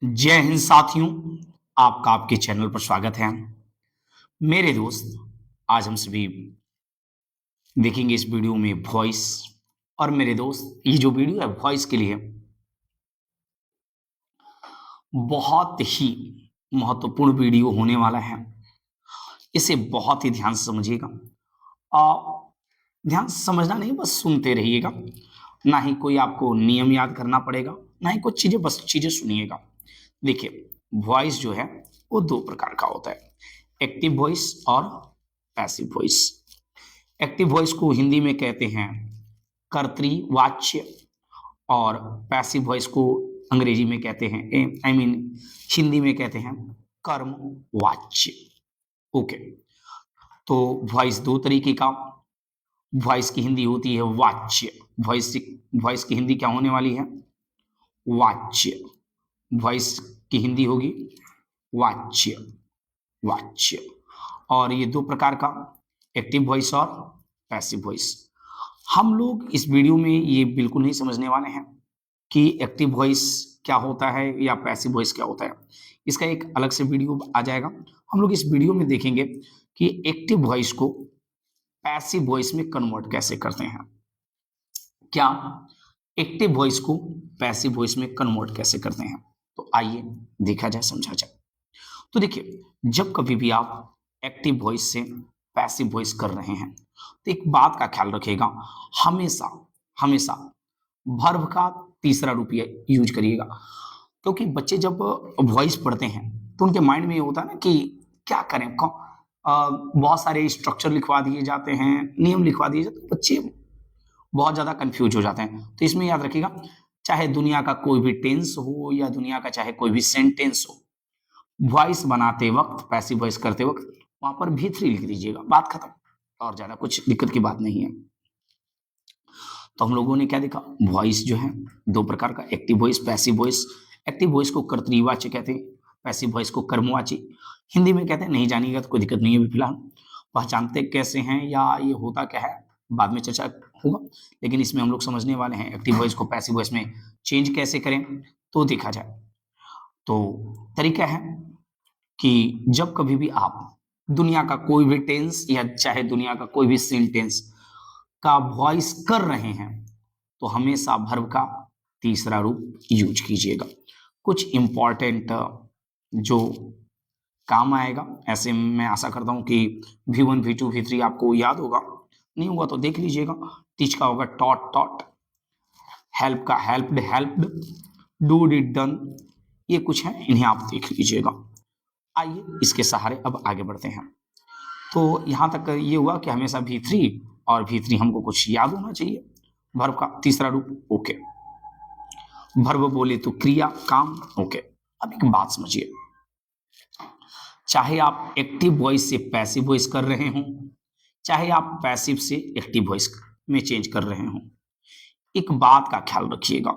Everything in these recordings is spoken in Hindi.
जय हिंद साथियों। आपका आपके चैनल पर स्वागत है। मेरे दोस्त, आज हम सभी देखेंगे इस वीडियो में वॉइस। और मेरे दोस्त, ये जो वीडियो है वॉइस के लिए बहुत ही महत्वपूर्ण वीडियो होने वाला है। इसे बहुत ही ध्यान से समझिएगा। ध्यान से समझना नहीं, बस सुनते रहिएगा। ना ही कोई आपको नियम याद करना पड़ेगा, ना ही कुछ चीजें, बस चीजें सुनिएगा। देखिए, वॉइस जो है वो दो प्रकार का होता है, एक्टिव वॉइस और पैसिव वॉइस। एक्टिव वॉइस को हिंदी में कहते हैं कर्तृवाच्य, और पैसिव वॉइस को अंग्रेजी में कहते हैं, हिंदी में कहते हैं कर्मवाच्य। ओके, तो वॉइस दो तरीके का। वॉइस की हिंदी होती है वाच्य। वॉइस वॉइस की हिंदी क्या होने वाली है? वाच्य। वॉइस की हिंदी होगी वाच्य। वाच्य। और ये दो प्रकार का, एक्टिव वॉइस और पैसिव वॉइस। हम लोग इस वीडियो में ये बिल्कुल नहीं समझने वाले हैं कि एक्टिव वॉइस क्या होता है या पैसिव वॉइस क्या होता है। इसका एक अलग से वीडियो आ जाएगा। हम लोग इस वीडियो में देखेंगे कि एक्टिव वॉइस को पैसिव वॉइस में कन्वर्ट कैसे करते हैं। क्या एक्टिव वॉइस को पैसिव वॉइस में कन्वर्ट कैसे करते हैं, तो आइए देखा जाए, समझा जाए। तो देखिए, जब कभी भी आप एक्टिव वॉइस से पैसिव वॉइस कर रहे हैं तो एक बात का ख्याल रखिएगा, हमेशा हमेशा वर्ब का तीसरा रूप यूज करिएगा। क्योंकि बच्चे जब वॉइस पढ़ते हैं तो उनके माइंड में ये होता है ना कि क्या करें, बहुत सारे स्ट्रक्चर लिखवा दिए जाते हैं, नियम लिखवा दिए जाते हैं, बच्चे बहुत ज्यादा कंफ्यूज हो जाते हैं। तो इसमें याद रखिएगा, चाहे दुनिया का कोई भी टेंस हो या दुनिया का चाहे कोई भी सेंटेंस हो, वॉइस बनाते वक्त, पैसिव वॉइस करते वक्त वहां पर भी थ्री लिख दीजिएगा, बात खत्म। और ज्यादा कुछ दिक्कत की बात नहीं है। तो हम लोगों ने क्या देखा, वॉइस जो है दो प्रकार का, active voice, passive voice. Active voice को कर्तृवाच्य कहते हैं, पैसिव वॉइस को कर्मवाच्य हिंदी में कहते हैं। नहीं जानिएगा तो कोई दिक्कत नहीं है, अभी फिलहाल पहचानते कैसे हैं या ये होता क्या है बाद में चर्चा होगा। लेकिन इसमें हम लोग समझने वाले हैं एक्टिव वॉइस को पैसिव वॉइस में चेंज कैसे करें। तो देखा जाए तो तरीका है कि जब कभी भी आप दुनिया का कोई भी टेंस या चाहे दुनिया का कोई भी सेंटेंस का वॉइस कर रहे हैं तो हमेशा वर्ब का तीसरा रूप यूज कीजिएगा। कुछ इंपॉर्टेंट जो काम आएगा, ऐसे मैं आशा करता हूं कि V1 V2 V3 आपको याद होगा। नहीं होगा तो देख लीजिएगा। टीच का होगा टॉट टॉट, हेल्प का helped helped, do did done, ये कुछ है, इन्हें आप देख लीजिएगा। आइए इसके सहारे अब आगे बढ़ते हैं। तो यहां तक ये हुआ कि हमेशा V3 और V3 हमको कुछ याद होना चाहिए। वर्ब का तीसरा रूप, ओके। वर्ब बोले तो क्रिया, काम, ओके। अब एक बात समझिए, चाहे आप एक्टिव वॉइस से पैसिव वॉइस कर रहे हों, चाहे आप पैसिव से एक्टिव वॉइस में चेंज कर रहे हों, एक बात का ख्याल रखिएगा,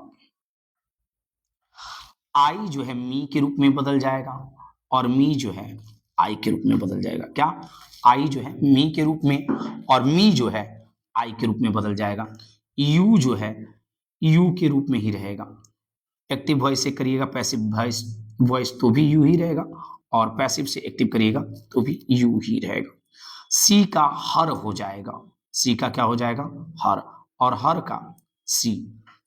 आई जो है मी के रूप में बदल जाएगा और मी जो है आई के रूप में बदल जाएगा। क्या? आई जो है मी के रूप में और मी जो है आई के रूप में बदल जाएगा। यू जो है यू के रूप में ही रहेगा। एक्टिव वॉइस से करिएगा पैसिव वॉइस वॉइस तो भी यू ही रहेगा, और पैसिव से एक्टिव करिएगा तो भी यू ही रहेगा। सी का हर हो जाएगा। सी का क्या हो जाएगा? हर। और हर का सी।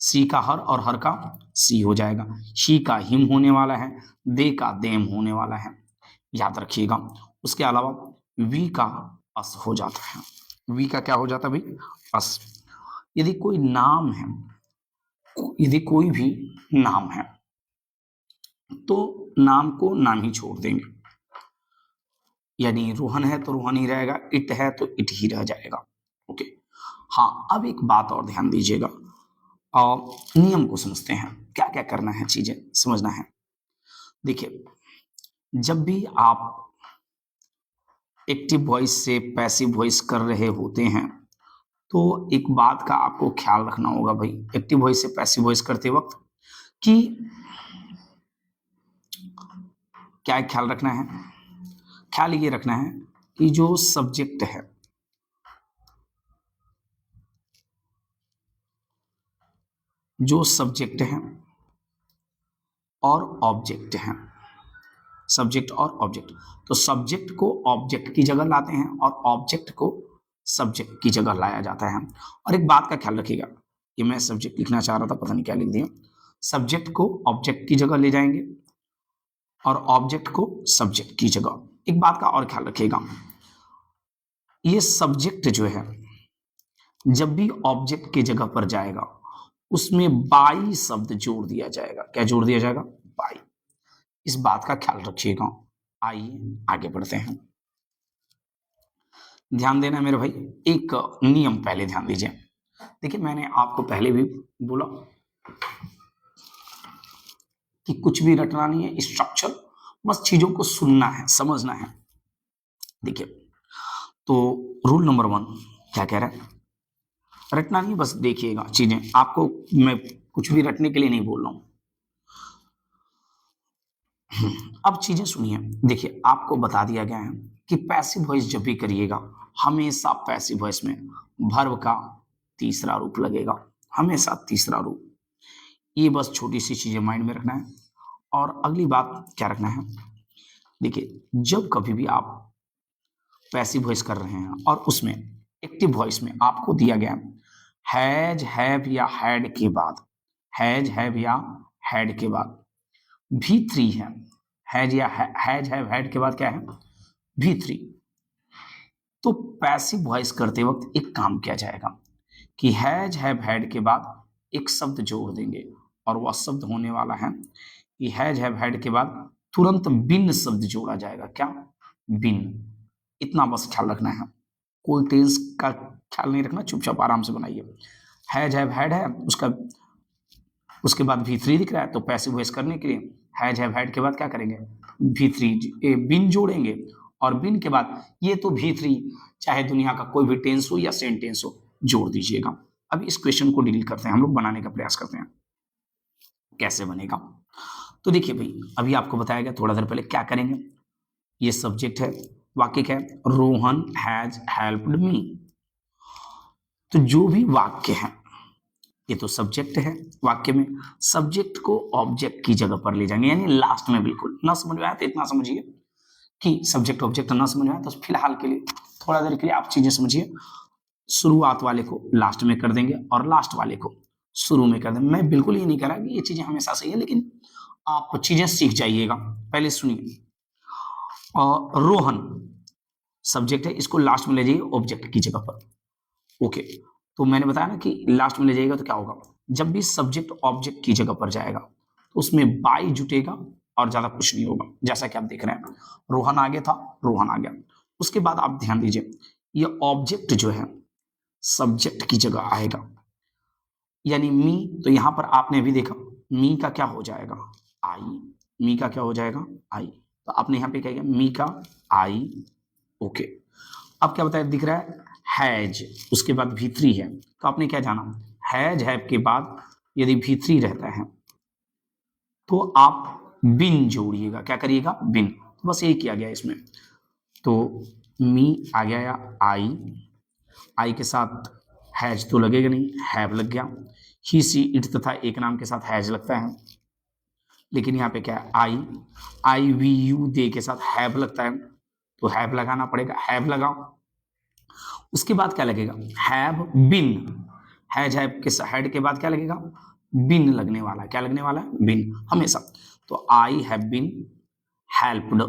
सी का हर और हर का सी हो जाएगा। शी का हिम होने वाला है, दे का देम होने वाला है, याद रखिएगा। उसके अलावा वी का अस हो जाता है। वी का क्या हो जाता है भाई? अस। यदि कोई नाम है, यदि कोई भी नाम है तो नाम को नाम ही छोड़ देंगे। यानी रोहन है तो रोहन ही रहेगा, इट है तो इट ही रह जाएगा। ओके। हाँ, अब एक बात और ध्यान दीजिएगा, और नियम को समझते हैं, क्या क्या करना है, चीजें समझना है। देखिए, जब भी आप एक्टिव वॉइस से पैसिव वॉइस कर रहे होते हैं तो एक बात का आपको ख्याल रखना होगा भाई, एक्टिव वॉइस से पैसिव वॉइस करते वक्त कि क्या ख्याल रखना है? ख्याल ये रखना है कि जो सब्जेक्ट है, जो सब्जेक्ट है और ऑब्जेक्ट हैं, सब्जेक्ट और ऑब्जेक्ट। तो सब्जेक्ट को ऑब्जेक्ट की जगह लाते हैं और ऑब्जेक्ट को सब्जेक्ट की जगह लाया जाता है। और एक बात का ख्याल रखिएगा, ये मैं सब्जेक्ट लिखना चाह रहा था, पता नहीं क्या लिख दिया। सब्जेक्ट को ऑब्जेक्ट की जगह ले जाएंगे और ऑब्जेक्ट को सब्जेक्ट की जगह। एक बात का और ख्याल रखिएगा, ये सब्जेक्ट जो है जब भी ऑब्जेक्ट की जगह पर जाएगा उसमें बाई शब्द जोड़ दिया जाएगा। क्या जोड़ दिया जाएगा? बाई। इस बात का ख्याल रखिएगा। आइए आगे बढ़ते हैं। ध्यान देना मेरे भाई, एक नियम पहले ध्यान दीजिए। देखिए मैंने आपको पहले भी बोला कि कुछ भी रटना नहीं है, स्ट्रक्चर, बस चीजों को सुनना है, समझना है। देखिए तो रूल नंबर 1 क्या कह रहा है? रटना नहीं, बस देखिएगा चीजें। आपको मैं कुछ भी रटने के लिए नहीं बोल रहा हूं। अब चीजें सुनिए। देखिए आपको बता दिया गया है कि पैसिव वॉइस जब भी करिएगा हमेशा पैसिव वॉइस में वर्ब का तीसरा रूप लगेगा, हमेशा तीसरा रूप। ये बस छोटी सी चीजें माइंड में रखना है। और अगली बात क्या रखना है, देखिए जब कभी भी आप पैसिव वॉइस कर रहे हैं और उसमें एक्टिव वॉइस में आपको दिया गया हैज, हैव या हैड के बाद, हैज, हैव या हैड के बाद V3 है। हैज या हैज, हैव, हैड के बाद क्या है? V3। तो पैसिव वॉइस करते वक्त एक काम किया जाएगा कि हैज, हैव, हैड के बाद एक शब्द जोड़ देंगे और वह शब्द होने वाला है कि हैज, हैव, हैड के बाद तुरंत बिन शब्द जोड़ा जाएगा। क्या? बिन। इतना बस ख्याल रखना है, कोई टेंस का ख्याल नहीं रखना, चुपचाप आराम से बनाइए। हैज, हैव, हैड है, उसके बाद V3 दिख रहा है, तो पैसिव वॉइस करने के लिए हैज, हैव, हैड के बाद क्या करेंगे? V3 बिन जोड़ेंगे और बिन के बाद ये तो V3 चाहे दुनिया का कोई भी टेंस हो या सेंटेंस हो जोड़ दीजिएगा। अब इस क्वेश्चन को डील करते हैं, हम लोग बनाने का प्रयास करते हैं कैसे बनेगा। तो देखिए भाई अभी आपको बताया गया थोड़ा देर पहले, क्या करेंगे? ये सब्जेक्ट है, वाक्य क्या है? Rohan has helped me. तो जो भी वाक्य है, ये तो सब्जेक्ट है, वाक्य में सब्जेक्ट को ऑब्जेक्ट की जगह पर ले जाएंगे, यानी लास्ट में। बिल्कुल ना समझ में आया तो इतना समझिए कि सब्जेक्ट ऑब्जेक्ट ना समझ में आया तो फिलहाल के लिए, थोड़ा देर के लिए आप चीजें समझिए। शुरुआत वाले को लास्ट में कर देंगे और लास्ट वाले को शुरू में कर देंगे। मैं बिल्कुल ये नहीं कह रहा कि ये चीजें हमेशा सही है, लेकिन आप चीजें सीख जाइएगा। पहले सुनिए, रोहन सब्जेक्ट है, इसको लास्ट में ले जाइए ऑब्जेक्ट की जगह पर। ओके, तो मैंने बताया ना कि लास्ट में ले जाइएगा तो क्या होगा? जब भी सब्जेक्ट ऑब्जेक्ट की जगह पर जाएगा तो उसमें बाई जुटेगा और ज्यादा कुछ नहीं होगा। जैसा कि आप देख रहे हैं, रोहन आगे था, रोहन आ गया। उसके बाद आप ध्यान दीजिए, ये ऑब्जेक्ट जो है सब्जेक्ट की जगह आएगा, यानी मी। तो यहां पर आपने भी देखा मी का क्या हो जाएगा? आई। मी का क्या हो जाएगा? आई। तो आपने यहां पे क्या किया? मी का आई। ओके, अब क्या बताया? दिख रहा है हैज, उसके बाद V3 है, तो आपने क्या जाना? हैज, हैव के बाद यदि V3 रहता है तो आप बिन जोड़िएगा। क्या करिएगा? बिन। तो बस यही किया गया इसमें। तो मी आ गया या आई, आई के साथ हैज तो लगेगा नहीं, हैव लग गया। ही, सी, इट तथा एक नाम के साथ हैज लगता है, लेकिन यहाँ पे क्या है? आई। आई, वी, यू, दे के साथ हैव लगता है, तो हैव लगाना पड़ेगा, हैव लगाओ। उसके बाद क्या लगेगा? Have been. हैज, हैव के हेड के बाद क्या लगेगा? बिन लगने वाला है। क्या लगने वाला है? बिन, हमेशा। तो आई हैव बिन हेल्प्ड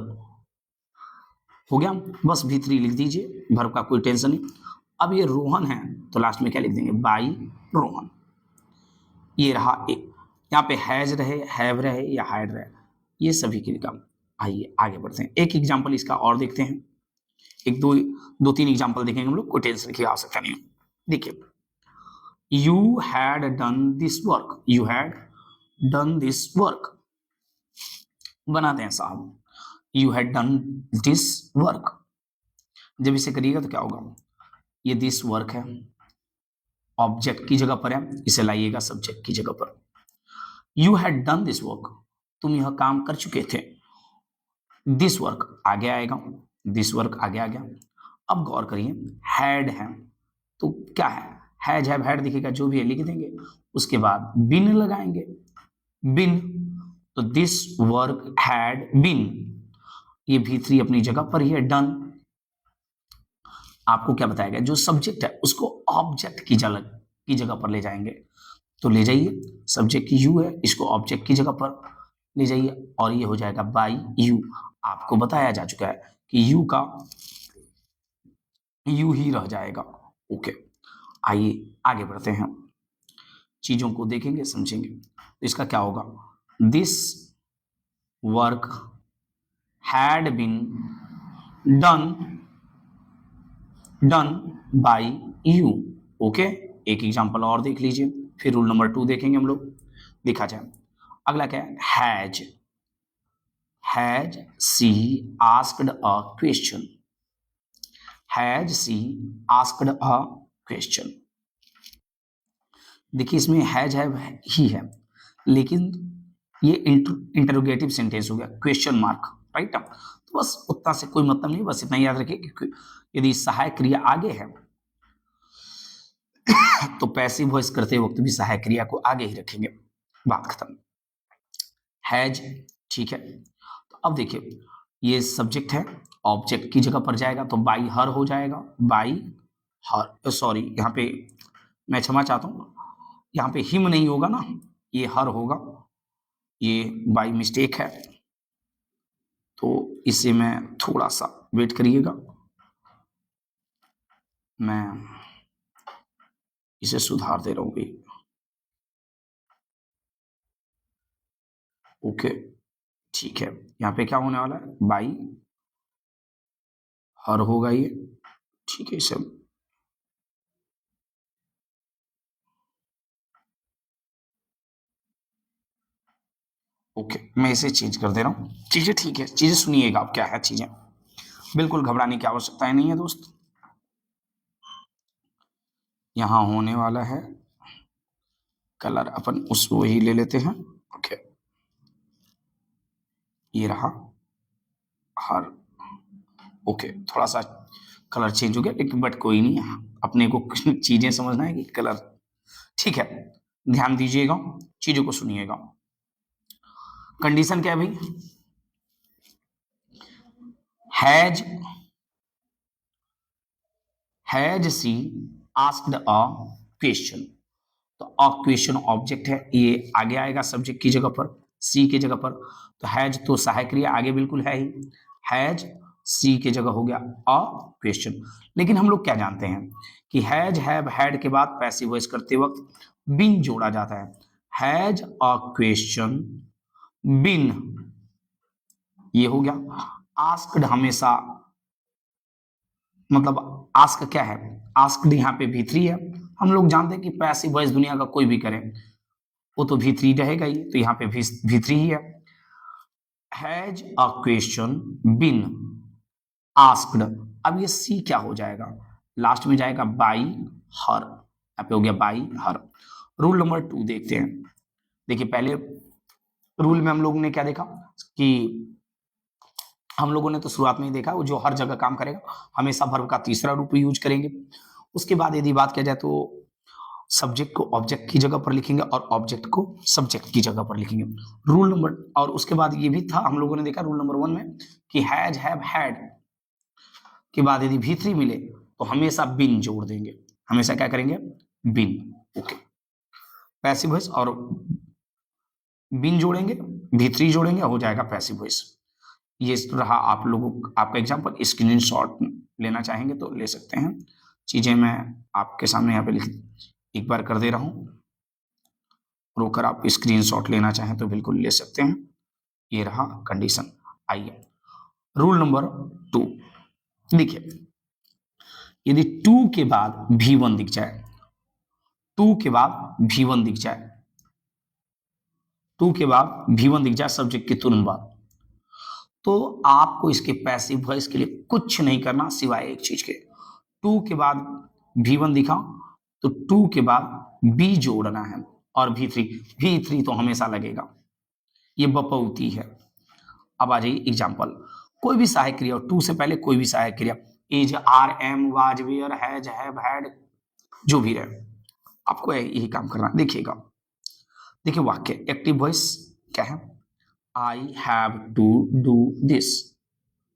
हो गया, बस V3 लिख दीजिए, वर्ब का कोई टेंशन नहीं। अब ये रोहन है तो लास्ट में क्या लिख देंगे? बाई रोहन। ये रहा एक, यहाँ पे हैज रहे, हैव रहे या हैड रहे, ये सभी के लिए काम। आइए आगे बढ़ते हैं, एक एग्जाम्पल इसका और देखते हैं। एक दो तीन एग्जाम्पल देखेंगे हम लोग, कोई टेंशन की आवश्यकता नहीं है। देखिए, you had done this work, you had done this work बनाते हैं साहब, you had done this work. जब इसे करिएगा तो क्या होगा? ये दिस वर्क है, ऑब्जेक्ट की जगह पर है, इसे लाइएगा सब्जेक्ट की जगह पर। You had done this work, तुम यह काम कर चुके थे। दिस वर्क आगे आएगा, दिस वर्क आगे आ गया। अब गौर करिए, हैड है तो क्या है? हैज, हैव, हैड दिखेगा, जो भी है लिख देंगे। उसके बाद बिन लगाएंगे, बिन। तो दिस वर्क हैड बीन, ये भी3 अपनी जगह पर ही है, डन। आपको क्या बताया गया, जो सब्जेक्ट है उसको ऑब्जेक्ट की जगह पर ले जाएंगे, तो ले जाइए, सब्जेक्ट यू है, इसको ऑब्जेक्ट की जगह पर ले जाइए और ये हो जाएगा बाई यू। आपको बताया जा चुका है कि यू का यू ही रह जाएगा। ओके, आइए आगे बढ़ते हैं, चीजों को देखेंगे समझेंगे। तो इसका क्या होगा, this work had been done by you. Okay, एक एग्जांपल और देख लीजिए, फिर रूल नंबर 2 देखेंगे हम लोग। देखा जाए, अगला क्या है, has she asked a question, has she asked a question. देखिए इसमें हैज है ही है, लेकिन ये इंटरोगेटिव सेंटेंस हो गया, क्वेश्चन मार्क, राइट। तो बस उतना से कोई मतलब नहीं, बस इतना याद रखिए कि यदि सहायक क्रिया आगे है तो पैसिव वॉइस करते वक्त भी सहायक क्रिया को आगे ही रखेंगे, बात खत्म। हैज, ठीक है। तो अब देखिए ये सब्जेक्ट है, ऑब्जेक्ट की जगह पर जाएगा तो बाई हर हो जाएगा, बाई हर, सॉरी यहाँ पे मैं क्षमा चाहता हूँ, यहाँ पे हिम नहीं होगा ना, ये हर होगा, ये बाई मिस्टेक है, तो इसे मैं थोड़ा सा वेट करिएगा, मैं इसे सुधार दे रहा हूँ भाई। ओके, ठीक है, यहाँ पे क्या होने वाला है, बाई हर होगा ये, ठीक है। सब ओके, मैं इसे चेंज कर दे रहा हूँ, चीजें ठीक है, चीजें सुनिएगा आप, क्या है चीजें, बिल्कुल घबराने की आवश्यकता नहीं है दोस्त। यहाँ होने वाला है कलर, अपन उस वही ले लेते हैं। ओके, ये रहा हर। ओके, थोड़ा सा कलर चेंज हो गया, लेकिन बट कोई नहीं, अपने को कुछ चीजें समझना है कि कलर, ठीक है। ध्यान दीजिएगा, चीजों को सुनिएगा। कंडीशन क्या है भाई, has she asked a question, तो अ क्वेश्चन ऑब्जेक्ट है, ये आगे आएगा सब्जेक्ट की जगह पर, सी की जगह पर। तो हैज तो सहायक क्रिया आगे बिल्कुल है ही, हैज सी की जगह हो गया अ क्वेश्चन। लेकिन हम लोग क्या जानते हैं कि हैज हैव हैड के बाद पैसिव वॉइस करते वक्त बिन जोड़ा जाता है, हैज अ क्वेश्चन बिन, ये हो गया। आस्क्ड हमेशा, मतलब आस्क क्या है, आस्क्ड यहाँ पे भी3 है, हम लोग जानते हैं कि पैसिव वॉइस दुनिया का कोई भी करे वो तो भी3 रहेगा ही, तो यहाँ पे भी3 ही है। Has a question been asked, अब ये सी क्या हो जाएगा, लास्ट में जाएगा बाई हर, यहाँ पे हो गया बाई हर। रूल नंबर 2 देखते हैं। देखिए पहले रूल में हम लोगों ने क्या देखा कि हम लोगों ने तो शुरुआत में ही देखा, वो जो हर जगह काम करेगा हमेशा वर्ब का तीसरा रूप यूज करेंगे। उसके बाद यदि बात किया जाए तो सब्जेक्ट को ऑब्जेक्ट की जगह पर लिखेंगे और ऑब्जेक्ट को सब्जेक्ट की जगह पर लिखेंगे। रूल नंबर, और उसके बाद ये भी था, हम लोगों ने देखा रूल नंबर 1 में कि हैज हैव हैड के बाद यदि भी3 मिले तो हमेशा बिन जोड़ देंगे, हमेशा क्या करेंगे, बिन। ओके, पैसिव वॉइस और बिन जोड़ेंगे, भी3 जोड़ेंगे, हो जाएगा पैसिव वॉइस। ये रहा आप लोगों आपका एग्जाम्पल, स्क्रीनशॉट लेना चाहेंगे तो ले सकते हैं, चीजें मैं आपके सामने यहाँ पे लिख एक बार कर दे रहा हूँ, रोकर आप स्क्रीनशॉट लेना चाहें तो बिल्कुल ले सकते हैं। ये रहा कंडीशन। आइए रूल नंबर 2, देखिए यदि 2 के बाद भी1 दिख जाए, 2 के बाद भी1 दिख जाए, 2 के बाद भी1 दिख जाए सब्जेक्ट के तुरंत बाद, तो आपको इसके पैसिव वॉइस के लिए कुछ नहीं करना सिवाय एक चीज के, 2 के बाद भी1 दिखा तो 2 के बाद बी जोड़ना है और भी3 तो हमेशा लगेगा, ये बपौती है। अब आ जाइए एग्जाम्पल, कोई भी सहायक क्रिया, 2 से पहले कोई भी सहायक क्रिया, is are am was were has have had, जो भी रहे आपको यही काम करना। देखिएगा, देखिए वाक्य एक्टिव वॉइस क्या है, I have to do this,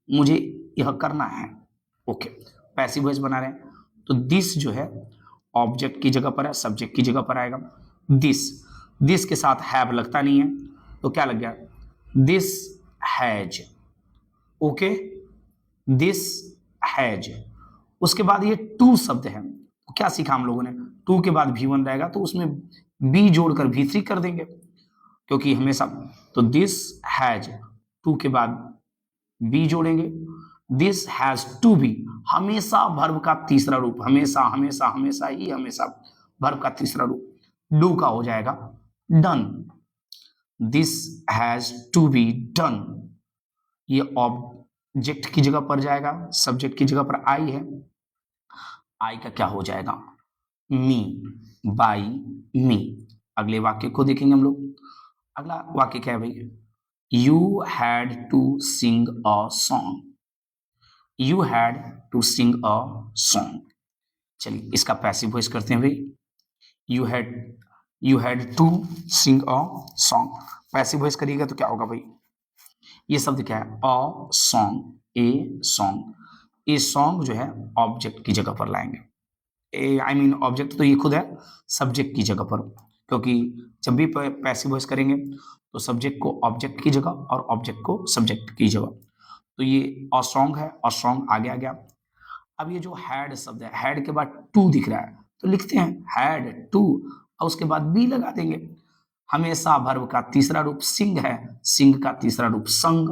मुझे यह करना है। ओके, पैसिव वॉइस बना रहे हैं तो दिस जो है ऑब्जेक्ट की जगह पर है, सब्जेक्ट की जगह पर आएगा। दिस, दिस के साथ हैव लगता नहीं है तो क्या लग गया, this has. Okay, this has. उसके बाद ये टू शब्द है तो क्या सीखा हम लोगों ने, टू के बाद V1 रहेगा तो उसमें बी जोड़कर V3 कर देंगे, क्योंकि हमेशा, तो दिस हैज, टू के बाद बी जोड़ेंगे, दिस हैज टू बी, हमेशा वर्ब का तीसरा रूप, हमेशा हमेशा हमेशा ही हमेशा वर्ब का तीसरा रूप, डू का हो जाएगा done. This has to be done, ये ऑब्जेक्ट की जगह पर जाएगा, सब्जेक्ट की जगह पर आई है, आई का क्या हो जाएगा, मी, बाई मी। अगले वाक्य को देखेंगे हम लोग। अगला वाक्य क्या है भाई, you had to sing a song, you had to sing a song. चलिए इसका पैसिव वॉइस करते हैं भाई, you had to sing a song. Passive voice करिएगा तो क्या होगा भाई, ये शब्द क्या है, a song, a song. A song जो है ऑब्जेक्ट की जगह पर लाएंगे, आई मीन ऑब्जेक्ट तो ये खुद है, सब्जेक्ट की जगह पर, क्योंकि जब भी पैसिव वॉइस करेंगे तो सब्जेक्ट को ऑब्जेक्ट की जगह और ऑब्जेक्ट को सब्जेक्ट की जगह, तो ये अ सॉन्ग है, अ सॉन्ग आगे आ गया। अब ये जो हैड शब्द है, हैड के बाद टू दिख रहा है तो लिखते हैं हैड टू, और उसके बाद बी लगा देंगे। हमेशा वर्ब का तीसरा रूप सिंग है, सिंग का तीसरा रूप संग।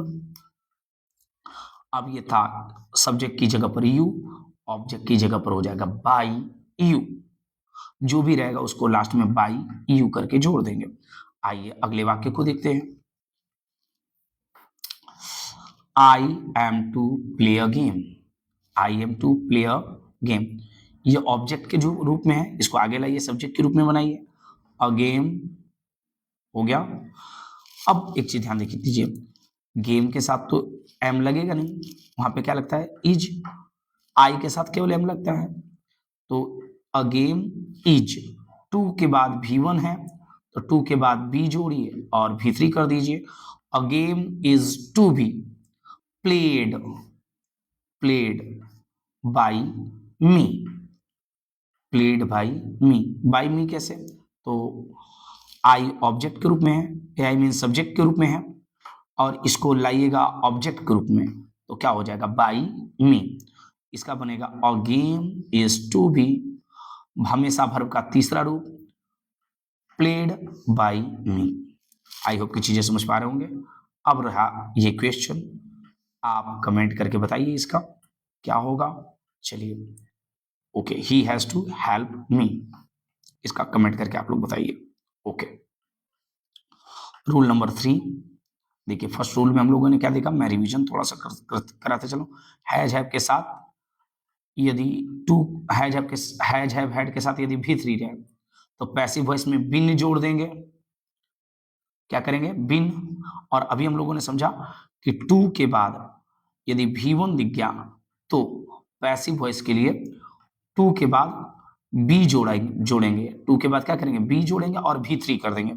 अब ये था सब्जेक्ट की जगह पर यू, ऑब्जेक्ट की जगह पर हो जाएगा बाई यू, जो भी रहेगा उसको लास्ट में बाई यू करके जोड़ देंगे। आइए अगले वाक्य को देखते हैं। I am to play a game, I am to play a game, ये ऑब्जेक्ट के जो रूप में है, इसको आगे लाइए सब्जेक्ट के रूप में बनाइए, अ गेम हो गया। अब एक चीज ध्यान दीजिए, गेम के साथ तो एम लगेगा नहीं, वहां पे क्या लगता है, इज। आई के साथ केवल एम लगता है, तो अ गेम इज, टू के बाद V1 है तो टू के बाद बी जोड़िए और V3 कर दीजिए। A game is to be played, played by me, played by me. By me कैसे, तो आई ऑब्जेक्ट के रूप में है, आई मीन सब्जेक्ट के रूप में है, और इसको लाइएगा ऑब्जेक्ट के रूप में तो क्या हो जाएगा, बाई मी। इसका बनेगा a game is to be, हमेशा वर्ब का तीसरा रूप, played by me. I hope की चीजें समझ पा रहे होंगे। अब रहा ये क्वेश्चन, आप कमेंट करके बताइए इसका क्या होगा। चलिए, okay, he has to help me, इसका कमेंट करके आप लोग बताइए। ओके, रूल नंबर 3 देखिए, फर्स्ट रूल में हम लोगों ने क्या देखा, मैं रिवीजन थोड़ा सा कराते चलो। हैज हैव के साथ यदि टू, हैज हैव हैड के साथ यदि V3 रहे तो पैसिव वॉइस में बिन जोड़ देंगे, क्या करेंगे, बिन। और अभी हम लोगों ने समझा कि टू के बाद यदि V1 दिख गया तो पैसिव वॉइस के लिए टू के बाद बी जोड़ेंगे, टू के बाद क्या करेंगे, बी जोड़ेंगे और V3 कर देंगे।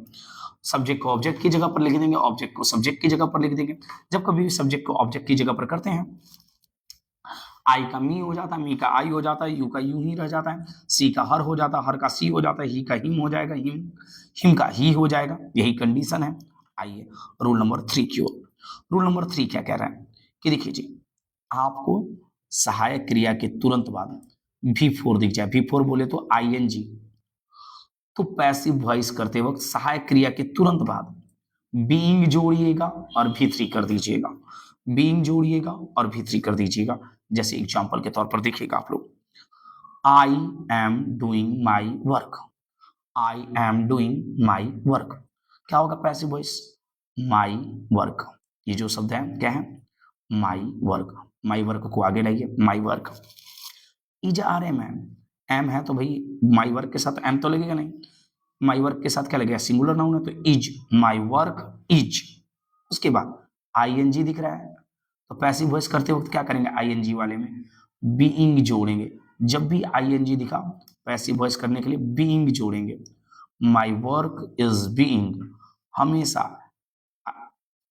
सब्जेक्ट को ऑब्जेक्ट की जगह पर लिख देंगे, ऑब्जेक्ट को सब्जेक्ट की जगह पर लिख देंगे। जब कभी भी सब्जेक्ट को ऑब्जेक्ट की जगह पर करते हैं, आई का मी हो जाता है, मी का आई हो जाता है, यू का यू ही रह जाता है, सी का हर हो जाता है, हर का सी हो जाता है, ही का हिम हो जाएगा, हिम का ही हो जाएगा। यही कंडीशन है। आइए रूल नंबर 3 की ओर। रूल नंबर 3 क्या कह रहा है कि देखिए जी, आपको सहायक क्रिया के तुरंत बाद V4 दिख जाए, V4 बोले तो ING, तो पैसिव वॉइस करते वक्त सहायक क्रिया के तुरंत बाद बीइंग जोड़िएगा और V3 कर दीजिएगा, बीइंग जोड़िएगा और V3 कर दीजिएगा। जैसे एग्जांपल के तौर पर देखिएगा आप लोग, I am doing my work, I am doing my work, क्या होगा पैसिव वॉइस, माई वर्क। ये जो शब्द है क्या है, माई वर्क। माई वर्क को आगे लाइए, my work. Is are am है तो भाई माई वर्क के साथ एम तो लगेगा नहीं, माई वर्क के साथ क्या लगेगा, सिंगुलर नाउन है तो इज, माई वर्क इज। उसके बाद ING दिख रहा है तो पैसिव वॉइस करते वक्त क्या करेंगे, ING वाले में बीइंग जोड़ेंगे। जब भी ING दिखा पैसिव वॉइस करने के लिए बीइंग जोड़ेंगे। माई वर्क इज बीइंग, हमेशा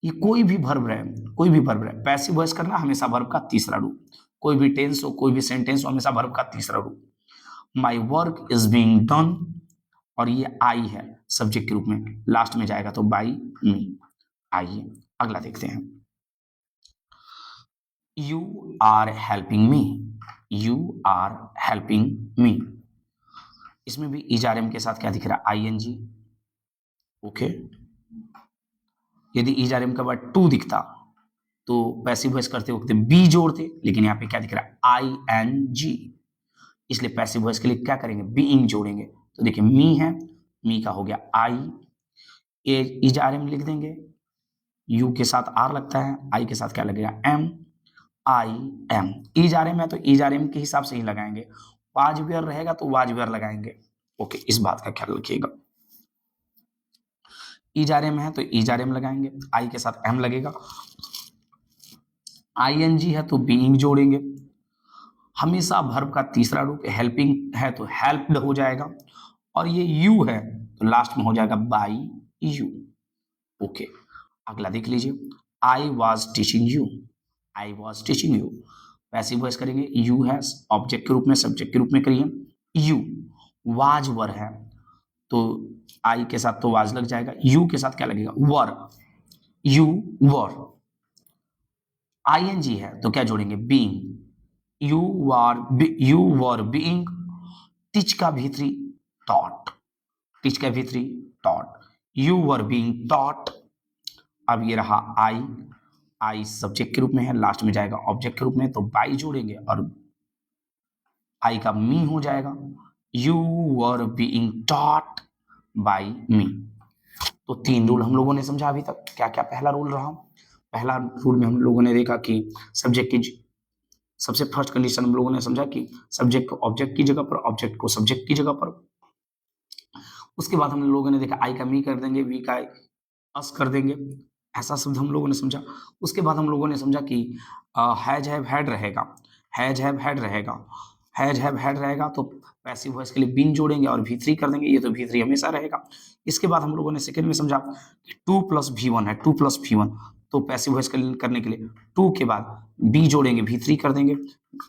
ये कोई भी वर्ब है, कोई भी वर्ब है, पैसिव वॉइस करना हमेशा वर्ब का तीसरा रूप, कोई भी टेंस हो, कोई भी सेंटेंस हो, हमेशा वर्ब का तीसरा रूप। माई वर्क इज बीइंग डन, और ये आई है सब्जेक्ट के रूप में, लास्ट में जाएगा तो बाई मी। आइए अगला देखते हैं। You are helping me, you are helping me, इसमें भी इजारम के साथ क्या दिख रहा है, आई एन जी। ओके, यदि इजारम का बाद टू दिखता तो पैसिव वॉइस करते वक्त बी जोड़ते, लेकिन यहाँ पे क्या दिख रहा है, आई एन जी, इसलिए पैसिव वॉइस के लिए क्या करेंगे, बीइंग जोड़ेंगे। तो देखिए मी है, मी का हो गया आई, ए इजारम लिख देंगे, यू के साथ आर लगता है, आई के साथ क्या लगेगा, एम, आई एम। इजारम है तो इजारम के हिसाब से ही लगाएंगे, वाजवेयर रहेगा तो वाजवेयर लगाएंगे। ओके, इस बात का ख्याल रखिएगा। इजारम है तो इजारम लगाएंगे, आई के साथ एम लगेगा, आईएनजी है तो बीइंग जोड़ेंगे, हमेशा वर्ब का तीसरा रूप, हेल्पिंग है तो हेल्प्ड हो जाएगा, और ये यू है तो लास्ट में हो जाएगा बाई यू। ओके, अगला देख लीजिए, I was teaching you, I was teaching you, passive voice करेंगे, यू है ऑब्जेक्ट के रूप में, सब्जेक्ट के रूप में करिए, यू वाज वर है तो आई के साथ तो वाज लग जाएगा, यू के साथ क्या लगेगा, वर, यू वर, आईएनजी है तो क्या जोड़ेंगे, being, you were being, teach का भीतरी टॉट, टीच का भीतरी taught, you were being taught. अब ये रहा आई, आई सब्जेक्ट के रूप में है, लास्ट में जाएगा ऑब्जेक्ट के रूप में, तो बाई जोड़ेंगे और आई का मी हो जाएगा, you were being taught by me. तो तीन रूल हम लोगों ने समझा अभी तक। क्या क्या पहला रूल रहा, पहला रूल में हम लोगों ने देखा कि सब्जेक्ट की सबसे फर्स्ट कंडीशन हम लोगों ने समझा कि सब्जेक्ट को ऑब्जेक्ट की जगह पर, ऑब्जेक्ट को सब्जेक्ट की जगह पर। उसके बाद हम लोगों ने देखा आई का मी कर देंगे, वी का अस कर देंगे, ऐसा शब्द हम लोगों ने समझा। उसके बाद हम लोगों ने समझा कि हैज हैव हैड रहेगा, हैज हैव हैड रहेगा, हैज हैव हैड रहेगा तो पैसिव वॉइस के लिए बीन जोड़ेंगे और V3 कर देंगे, ये तो V3 हमेशा रहेगा। इसके बाद हम लोगों ने सेकंड में समझा कि 2 + V1 है, 2 + V1, तो पैसिव वॉइस करने के लिए 2 के बाद बी जोड़ेंगे, V3 कर देंगे।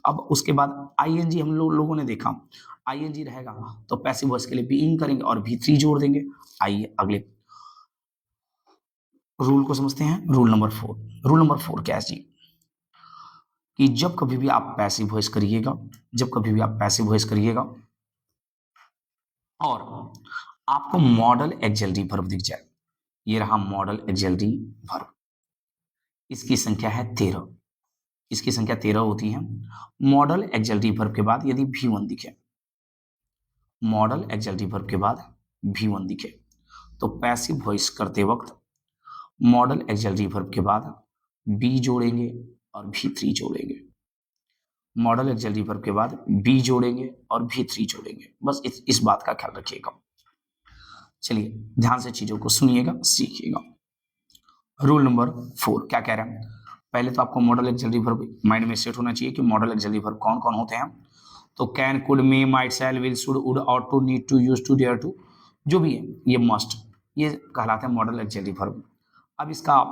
अब उसके बाद आईएनजी हम लोगों ने देखा, आईएनजी रहेगा तो पैसिव वॉइस के लिए बीइंग करेंगे और V3 जोड़ देंगे। आइए अगले रूल को समझते हैं, रूल नंबर 4। रूल नंबर 4 क्या है जी, कि जब कभी भी आप पैसिव वॉइस करिएगा, जब कभी भी आप पैसिव वॉइस करिएगा और आपको मॉडल एक्सिलरी वर्ब दिख जाए, ये रहा मॉडल एक्सिलरी वर्ब, इसकी संख्या है 13, इसकी संख्या 13 होती है। मॉडल एक्सिलरी वर्ब के बाद यदि V1 दिखे, मॉडल एक्सिलरी वर्ब के बाद V1 दिखे तो पैसिव वॉइस करते वक्त मॉडल एक्सिलरी वर्ब के बाद बी जोड़ेंगे और V3 जोड़ेंगे, मॉडल एक्सिलरी वर्ब के बाद बी जोड़ेंगे और V3 जोड़ेंगे। बस इस बात का ख्याल रखिएगा। चलिए ध्यान से चीजों को सुनिएगा, सीखिएगा। रूल नंबर 4 क्या कह रहे हैं, पहले तो आपको मॉडल एक्सिलरी वर्ब माइंड में सेट होना चाहिए कि मॉडल एक्सिलरी वर्ब कौन कौन होते हैं। तो can, could, may, might, shall, will, should, would, ought to, need to, use to, dare to, जो भी है ये मस्ट, ये कहलाते हैं मॉडल एक्सिलरी वर्ब। अब इसका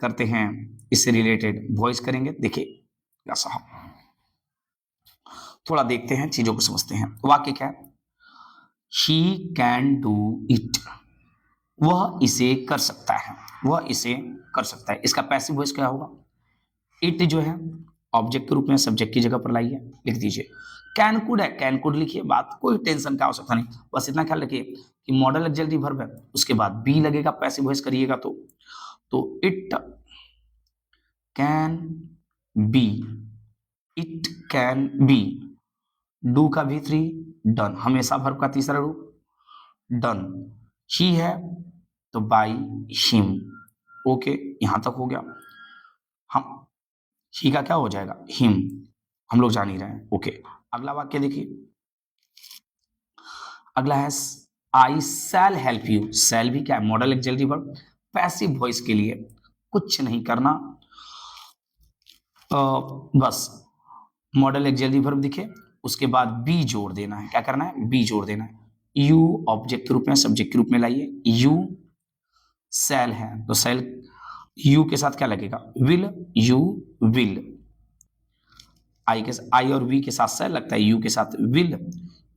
करते हैं, इससे रिलेटेड वॉइस करेंगे। देखिए ऐसा थोड़ा देखते हैं, चीजों को समझते हैं। वाक्य क्या है, शी कैन डू इट, वह इसे कर सकता है, वह इसे कर सकता है। इसका पैसिव वॉइस क्या होगा, इट जो है ऑब्जेक्ट के रूप में सब्जेक्ट की जगह पर लाइए, लिख दीजिए। कैन कुड है, कैन कुड लिखिए, बात कोई टेंशन का आवश्यकता नहीं, बस इतना ख्याल रखिए कि मॉडल एक्सिलरी वर्ब है, उसके बाद बी लगेगा पैसिव वॉइस करिएगा तो it can be, it can be, do का V3 डन, हमेशा वर्ब का तीसरा रूप डन, ही है तो बाई हिम। ओके, यहां तक हो गया। हम ही का क्या हो जाएगा, हिम, हम लोग जान ही रहे हैं। ओके, अगला वाक्य देखिए, अगला है आई शैल हेल्प यू, शैल भी क्या है, model auxiliary verb, passive voice के लिए कुछ नहीं करना, बस मॉडल एक्सिलरी वर्ब दिखे उसके बाद बी जोड़ देना है। क्या करना है, बी जोड़ देना है। यू ऑब्जेक्ट के रूप में सब्जेक्ट के रूप में लाइए, यू शैल है तो शैल यू के साथ क्या लगेगा, विल, यू विल। आई और वी के साथ से लगता है, यू के साथ will,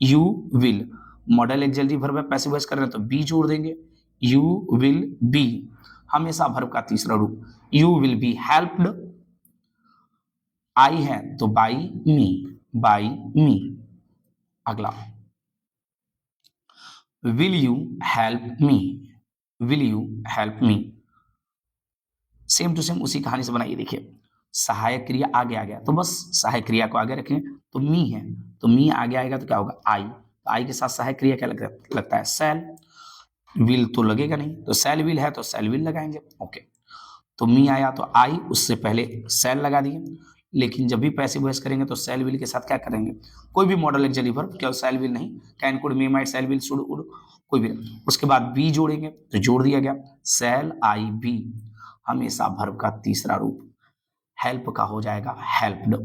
you will. Modal auxiliary verb है, पैसिव वॉइस कर रहे हैं तो बी जोड़ देंगे, यू विल बी। हमेशा वर्ब का तीसरा रूप, you will be helped. I है तो बाई मी, बाई मी। अगला, will you help me, will you help me. Same to same उसी कहानी से बनाइए। देखिए, सहायक क्रिया आगे आ गया तो बस सहायक क्रिया को आगे रखें, तो मी है तो मी आगे आएगा तो क्या होगा, आई। तो आई के साथ सहायक क्रिया क्या लगता है, सेल। विल तो लगेगा नहीं, तो सेल विल है तो सेल विल लगाएंगे। ओके, तो मी आया तो आई, उससे पहले सेल लगा दिए। लेकिन जब भी पैसिव वॉइस करेंगे तो सेल विल के साथ क्या करेंगे, कोई भी मॉडल एक्सिलरी वर्ब, क्या सेल विल नहीं, can could may might shall will should would, कोई भी। उसके बाद बी जोड़ेंगे तो जोड़ दिया गया, सेल आई बी। हमेशा वर्ब का तीसरा रूप हेल्प का हो जाएगा हेल्प्ड।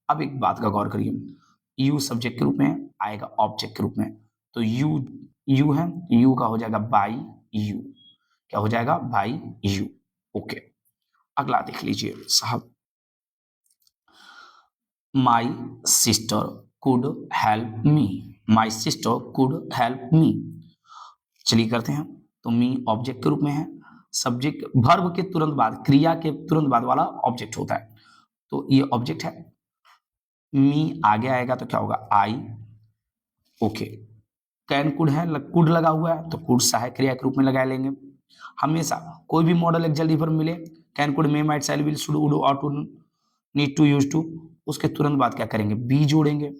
अब एक बात का गौर करिए, यू सब्जेक्ट के रूप में आएगा ऑब्जेक्ट के रूप में, तो यू है, यू का हो जाएगा बाई यू, क्या हो जाएगा, बाई यू। ओके, अगला देख लीजिए साहब, my sister could help me, my sister could help me. चलिए करते हैं, तो मी ऑब्जेक्ट के रूप में है, सब्जेक्ट वर्ब के तुरंत बाद, क्रिया के तुरंत बाद वाला ऑब्जेक्ट होता है, तो ये ऑब्जेक्ट है। मी आगे आएगा तो क्या होगा, आई। ओके, कैन कुड है, कुड लगा हुआ है तो कुड सहायक क्रिया के रूप में लगा लेंगे। हमेशा कोई भी मॉडल एक्सिलरी वर्ब मिले, can could may might shall will should would ought to need to use to, उसके तुरंत बाद क्या करेंगे, बी जोड़ेंगे,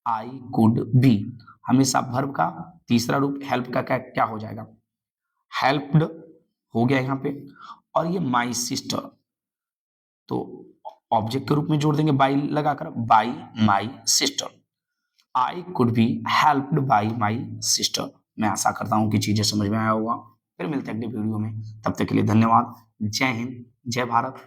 आई कुड बी। हमेशा वर्ब का तीसरा रूप हेल्प का क्या हो जाएगा, हेल्प्ड हो गया यहाँ पे। और ये माई सिस्टर तो ऑब्जेक्ट के रूप में जोड़ देंगे बाई लगाकर, by my sister. I could be helped by my sister. मैं आशा करता हूँ कि चीजें समझ में आया होगा। फिर मिलते हैं अगले वीडियो में, तब तक के लिए धन्यवाद। जय हिंद, जय भारत।